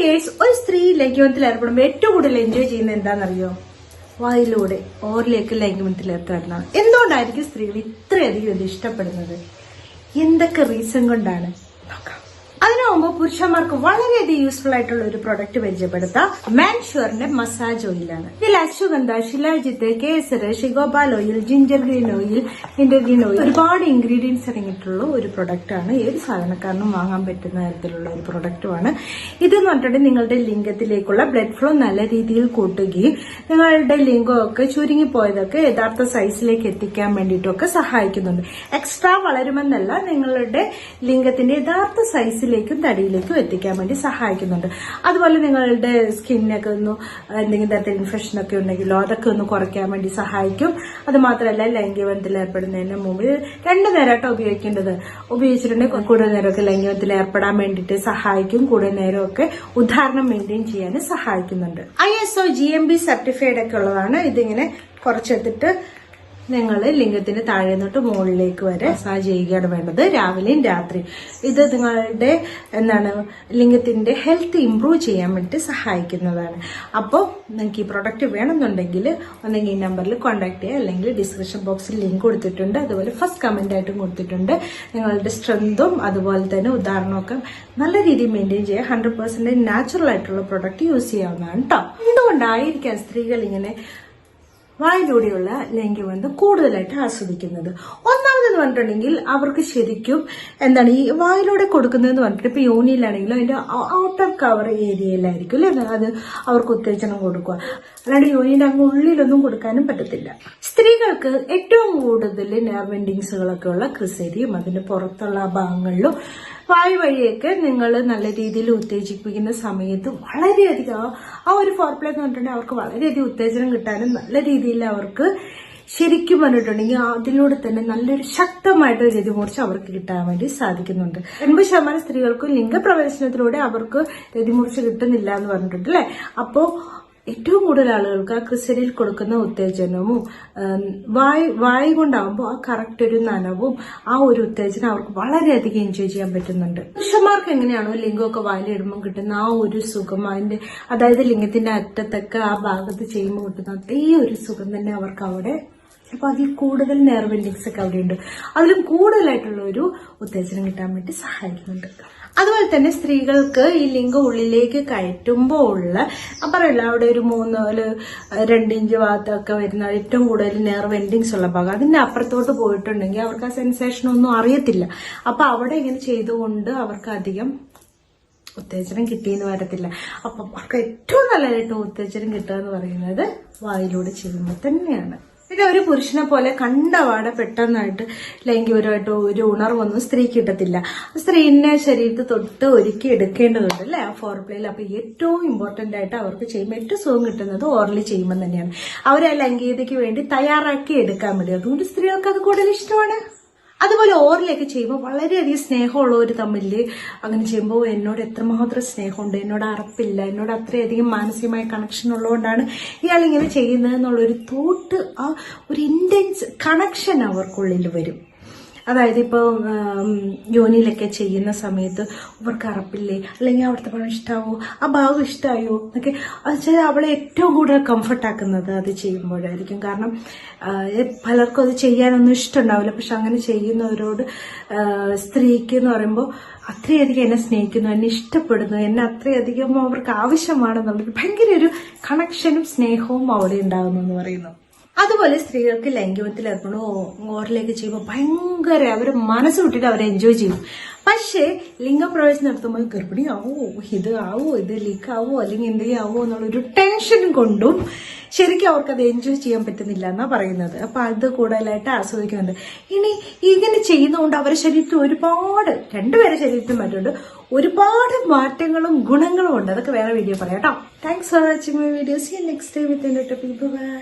Girls, ഒരു സ്ത്രീ ലൈംഗികത്തിൽ ഏർപ്പെടുമ്പോൾ ഏറ്റവും കൂടുതൽ എൻജോയ് ചെയ്യുന്നത് എന്താണെന്നറിയോ? വായിലൂടെ ഓറിലേക്ക് ലൈംഗികത്തിൽ ഏർപ്പെടുന്നതാണ്. എന്തുകൊണ്ടായിരിക്കും സ്ത്രീകൾ ഇത്രയധികം ഇത് ഇഷ്ടപ്പെടുന്നത്? എന്തൊക്കെ റീസൺ കൊണ്ടാണ് നോക്കാം. അതിനു മുമ്പ് പുരുഷന്മാർക്ക് വളരെയധികം യൂസ്ഫുൾ ആയിട്ടുള്ള ഒരു പ്രൊഡക്റ്റ് പരിചയപ്പെടുത്താം. മാൻഷുവറിന്റെ മസാജ് ഓയിലാണ്. ഇതിൽ അശ്വഗന്ധ, ശിലാജിത്ത്, കേസർ, ഷിഗോപാൽ oil, ginger green oil, wintergreen oil, ഒരുപാട് ഇൻഗ്രീഡിയൻസ് അടങ്ങിയിട്ടുള്ള ഒരു പ്രൊഡക്റ്റ് ആണ്. ഏത് സാധാരണക്കാരനും വാങ്ങാൻ പറ്റുന്ന തരത്തിലുള്ള ഒരു പ്രൊഡക്റ്റുമാണ്. ഇതെന്ന് പറഞ്ഞിട്ട് നിങ്ങളുടെ ലിംഗത്തിലേക്കുള്ള ബ്ലഡ് ഫ്ലോ നല്ല രീതിയിൽ കൂട്ടുകയും നിങ്ങളുടെ ലിംഗമൊക്കെ ചുരുങ്ങിപ്പോയതൊക്കെ യഥാർത്ഥ സൈസിലേക്ക് എത്തിക്കാൻ വേണ്ടിയിട്ടൊക്കെ സഹായിക്കുന്നുണ്ട്. എക്സ്ട്രാ വളരുമെന്നല്ല, നിങ്ങളുടെ ലിംഗത്തിന്റെ യഥാർത്ഥ സൈസിൽ തടിയിലേക്കും എത്തിക്കാൻ വേണ്ടി സഹായിക്കുന്നുണ്ട്. അതുപോലെ നിങ്ങളുടെ സ്കിന്നൊക്കെ ഒന്ന് എന്തെങ്കിലും തരത്തിൽ ഇൻഫെക്ഷൻ ഒക്കെ ഉണ്ടെങ്കിലോ അതൊക്കെ ഒന്ന് കുറയ്ക്കാൻ വേണ്ടി സഹായിക്കും. അത് മാത്രമല്ല, ലൈംഗികബന്ധത്തിൽ ഏർപ്പെടുന്നതിന് മുമ്പ് 2 നേരമായിട്ട് ഉപയോഗിച്ചിട്ടുണ്ടെങ്കിൽ കൂടുതൽ നേരമൊക്കെ ലൈംഗികബന്ധത്തിൽ ഏർപ്പെടാൻ വേണ്ടിയിട്ട് സഹായിക്കും. കൂടുതൽ നേരമൊക്കെ ഉദാഹരണം മെയിൻറ്റെയിൻ ചെയ്യാൻ സഹായിക്കുന്നുണ്ട്. ISO GMB സർട്ടിഫൈഡ് ഒക്കെ ഉള്ളതാണ്. ഇതിങ്ങനെ കുറച്ചെടുത്തിട്ട് നിങ്ങൾ ലിംഗത്തിന് താഴെ തൊട്ട് മുകളിലേക്ക് വരെ മസാജ് ചെയ്യുകയാണ് വേണ്ടത്, രാവിലെയും രാത്രിയും. ഇത് നിങ്ങളുടെ ലിംഗത്തിന്റെ ഹെൽത്ത് ഇംപ്രൂവ് ചെയ്യാൻ വേണ്ടി സഹായിക്കുന്നതാണ്. അപ്പോൾ നിങ്ങൾക്ക് ഈ പ്രൊഡക്റ്റ് വേണമെന്നുണ്ടെങ്കിൽ ഒന്നെങ്കിൽ ഈ നമ്പറിൽ കോൺടാക്ട് ചെയ്യുക, അല്ലെങ്കിൽ ഡിസ്ക്രിപ്ഷൻ ബോക്സിൽ ലിങ്ക് കൊടുത്തിട്ടുണ്ട്. അതുപോലെ ഫസ്റ്റ് കമന്റ് ആയിട്ടും കൊടുത്തിട്ടുണ്ട്. നിങ്ങളുടെ സ്ട്രെങ്തും അതുപോലെ തന്നെ ഉദാഹരണമൊക്കെ നല്ല രീതിയിൽ മെയിൻറ്റെയിൻ ചെയ്യുക. 100% നാച്ചുറൽ ആയിട്ടുള്ള പ്രൊഡക്റ്റ് യൂസ് ചെയ്യാവുന്നതാണ് കേട്ടോ. എന്തുകൊണ്ടായിരിക്കാം സ്ത്രീകൾ ഇങ്ങനെ വായിലൂടെയുള്ള ലൈംഗികബന്ധം കൂടുതലായിട്ട് ആസ്വദിക്കുന്നത്? ഒന്നാമതെന്ന് പറഞ്ഞിട്ടുണ്ടെങ്കിൽ അവർക്ക് ശരിക്കും ഈ വായിലൂടെ കൊടുക്കുന്നതെന്ന് പറഞ്ഞിട്ട് ഇപ്പൊ യോനിയിലാണെങ്കിലും അതിന്റെ ഔട്ടർ കവർ ഏരിയയിലായിരിക്കും അല്ലെ അത് അവർക്ക് ഉത്തേജനം കൊടുക്കുക. അല്ലാണ്ട് യോനിയുടെ അങ്ങ് ഉള്ളിലൊന്നും കൊടുക്കാനും പറ്റത്തില്ല. സ്ത്രീകൾക്ക് ഏറ്റവും കൂടുതൽ നെർവ് എൻഡിങ്സുകളൊക്കെ ഉള്ള ക്രിസേരിയും അതിന്റെ പുറത്തുള്ള ഭാഗങ്ങളിലും വായു വഴിയൊക്കെ നിങ്ങൾ നല്ല രീതിയിൽ ഉത്തേജിപ്പിക്കുന്ന സമയത്ത് വളരെയധികം ആ ഒരു ഫോർപ്ലേ എന്ന് പറഞ്ഞിട്ടുണ്ടെങ്കിൽ അവർക്ക് വളരെയധികം ഉത്തേജനം കിട്ടാനും നല്ല രീതിയിൽ അവർക്ക് ശരിക്കും പറഞ്ഞിട്ടുണ്ടെങ്കിൽ അതിലൂടെ തന്നെ നല്ലൊരു ശക്തമായിട്ടൊരു രതിമൂർച്ച അവർക്ക് കിട്ടാൻ വേണ്ടി സാധിക്കുന്നുണ്ട്. 80% സ്ത്രീകൾക്കും ലിംഗപ്രവേശനത്തിലൂടെ അവർക്ക് രതിമൂർച്ച കിട്ടുന്നില്ല എന്ന് പറഞ്ഞിട്ടുണ്ട് അല്ലെ. അപ്പോ ഏറ്റവും കൂടുതൽ ആളുകൾക്ക് ആ ക്രിസരിൽ കൊടുക്കുന്ന ഉത്തേജനവും വായു കൊണ്ടാകുമ്പോൾ ആ കറക്റ്റ് ഒരു നനവും ആ ഒരു ഉത്തേജനം അവർക്ക് വളരെയധികം എൻജോയ് ചെയ്യാൻ പറ്റുന്നുണ്ട്. പുരുഷന്മാർക്ക് എങ്ങനെയാണോ ലിംഗമൊക്കെ വായിലിടുമ്പോൾ കിട്ടുന്ന ആ ഒരു സുഖം, അതായത് ലിംഗത്തിന്റെ അറ്റത്തൊക്കെ ആ ഭാഗത്ത് ചെയ്യുമ്പോൾ കിട്ടുന്ന അതേ ഒരു സുഖം തന്നെ അവർക്ക് അവിടെ അപ്പൊ അതിൽ കൂടുതൽ നെർവ് എൻഡിങ്സ് ഒക്കെ അവിടെയുണ്ട്. അതിലും കൂടുതലായിട്ടുള്ള ഒരു ഉത്തേജനം കിട്ടാൻ വേണ്ടി സഹായിക്കുന്നുണ്ട്. അതുപോലെ തന്നെ സ്ത്രീകൾക്ക് ഈ ലിംഗം ഉള്ളിലേക്ക് കയറ്റുമ്പോൾ ഉള്ള പറയല്ല അവിടെ ഒരു 2 ഇഞ്ച് ഭാഗത്തൊക്കെ വരുന്ന ഏറ്റവും കൂടുതൽ നെർവ് എൻഡിങ്സ് ഉള്ള ഭാഗം, അതിന്റെ അപ്പുറത്തോട്ട് പോയിട്ടുണ്ടെങ്കിൽ അവർക്ക് ആ സെൻസേഷൻ ഒന്നും അറിയത്തില്ല. അപ്പൊ അവിടെ ഇങ്ങനെ ചെയ്തുകൊണ്ട് അവർക്ക് അധികം ഉത്തേജനം കിട്ടിയെന്ന് വരത്തില്ല. അപ്പൊ അവർക്ക് ഏറ്റവും നല്ലതായിട്ട് ഉത്തേജനം കിട്ടുക എന്ന് പറയുന്നത് വായിലൂടെ ചെയ്യുമ്പോൾ തന്നെയാണ്. പിന്നെ ഒരു പുരുഷനെ പോലെ കണ്ടപാടെ പെട്ടെന്നായിട്ട് ലൈംഗികപരമായിട്ട് ഒരു ഉണർവൊന്നും സ്ത്രീക്ക് കിട്ടത്തില്ല. സ്ത്രീന്റെ ശരീരത്തിൽ തൊട്ട് ഒരുക്കി എടുക്കേണ്ടതുണ്ട് അല്ലെ ആ ഫോർപ്ലേയിൽ. അപ്പൊ ഏറ്റവും ഇമ്പോർട്ടന്റ് ആയിട്ട് അവർക്ക് ചെയ്യുമ്പോൾ ഏറ്റവും സുഖം കിട്ടുന്നത് ഓറലി ചെയ്യുമ്പോൾ തന്നെയാണ്. അവരെ ലൈംഗികതയ്ക്ക് വേണ്ടി തയ്യാറാക്കി എടുക്കാൻ വേണ്ടി. അതുകൊണ്ട് സ്ത്രീകൾക്ക് അത് കൂടുതൽ ഇഷ്ടമാണ്. അതുപോലെ ഓറിലൊക്കെ ചെയ്യുമ്പോൾ വളരെയധികം സ്നേഹമുള്ളവർ തമ്മിൽ അങ്ങനെ ചെയ്യുമ്പോൾ എന്നോട് എത്രമാത്രം സ്നേഹമുണ്ട്, എന്നോട് അറപ്പില്ല, എന്നോട് അത്രയധികം മാനസികമായ കണക്ഷൻ ഉള്ളതുകൊണ്ടാണ് ഇയാൾ ഇങ്ങനെ ചെയ്യുന്നത് എന്നുള്ളൊരു തോട്ട്, ആ ഒരു ഇന്റൻസ് കണക്ഷൻ അവർക്കുള്ളിൽ വരും. അതായത് ഇപ്പോൾ യോനിയിലൊക്കെ ചെയ്യുന്ന സമയത്ത് അവർക്ക് അറപ്പില്ലേ, അല്ലെങ്കിൽ അവിടുത്തെ പണം ഇഷ്ടാവോ, ആ ഭാഗം ഇഷ്ടമായോ എന്നൊക്കെ അത് അവളെ ഏറ്റവും കൂടുതൽ കംഫർട്ടാക്കുന്നത് അത് ചെയ്യുമ്പോഴായിരിക്കും. കാരണം പലർക്കും അത് ചെയ്യാനൊന്നും ഇഷ്ടമുണ്ടാവില്ല. പക്ഷെ അങ്ങനെ ചെയ്യുന്നവരോട് സ്ത്രീക്ക് എന്ന് പറയുമ്പോൾ അത്രയധികം എന്നെ സ്നേഹിക്കുന്നു, എന്നെ ഇഷ്ടപ്പെടുന്നു, എന്നെ അത്രയധികം അവർക്ക് ആവശ്യമാണെന്നുള്ളൊരു ഭയങ്കര ഒരു കണക്ഷനും സ്നേഹവും അവിടെ ഉണ്ടാകുന്നു എന്ന് പറയുന്നു. അതുപോലെ സ്ത്രീകൾക്ക് ലൈംഗികത്തിൽ ഏർപ്പെടുമ്പോൾ ഓറിലേക്ക് ചെയ്യുമ്പോൾ ഭയങ്കര അവർ മനസ്സ് വിട്ടിട്ട് അവർ എൻജോയ് ചെയ്യും. പക്ഷേ ലിംഗപ്രവേശനം നടത്തുമ്പോൾ ഗർഭിണിയാവോ, ഇത് ലീക്കാവോ അല്ലെങ്കിൽ എന്തെങ്കിലും ആവോ എന്നുള്ളൊരു ടെൻഷൻ കൊണ്ടും ശരിക്കും അവർക്കത് എൻജോയ് ചെയ്യാൻ പറ്റുന്നില്ല എന്നാ പറയുന്നത്. അപ്പൊ അത് കൂടുതലായിട്ട് ആസ്വദിക്കുന്നുണ്ട്. ഇനി ഇങ്ങനെ ചെയ്യുന്നതുകൊണ്ട് അവരുടെ ശരീരത്തിൽ ഒരുപാട്, രണ്ടുപേരുടെ ശരീരത്തിൽ മാറ്റമുണ്ട്, ഒരുപാട് മാറ്റങ്ങളും ഗുണങ്ങളും ഉണ്ട്. അതൊക്കെ വേറെ വീഡിയോ പറയാം കേട്ടോ. Thanks for watching my videos. Next time with എന്റെ ടോപ്പിക്. ബൈ.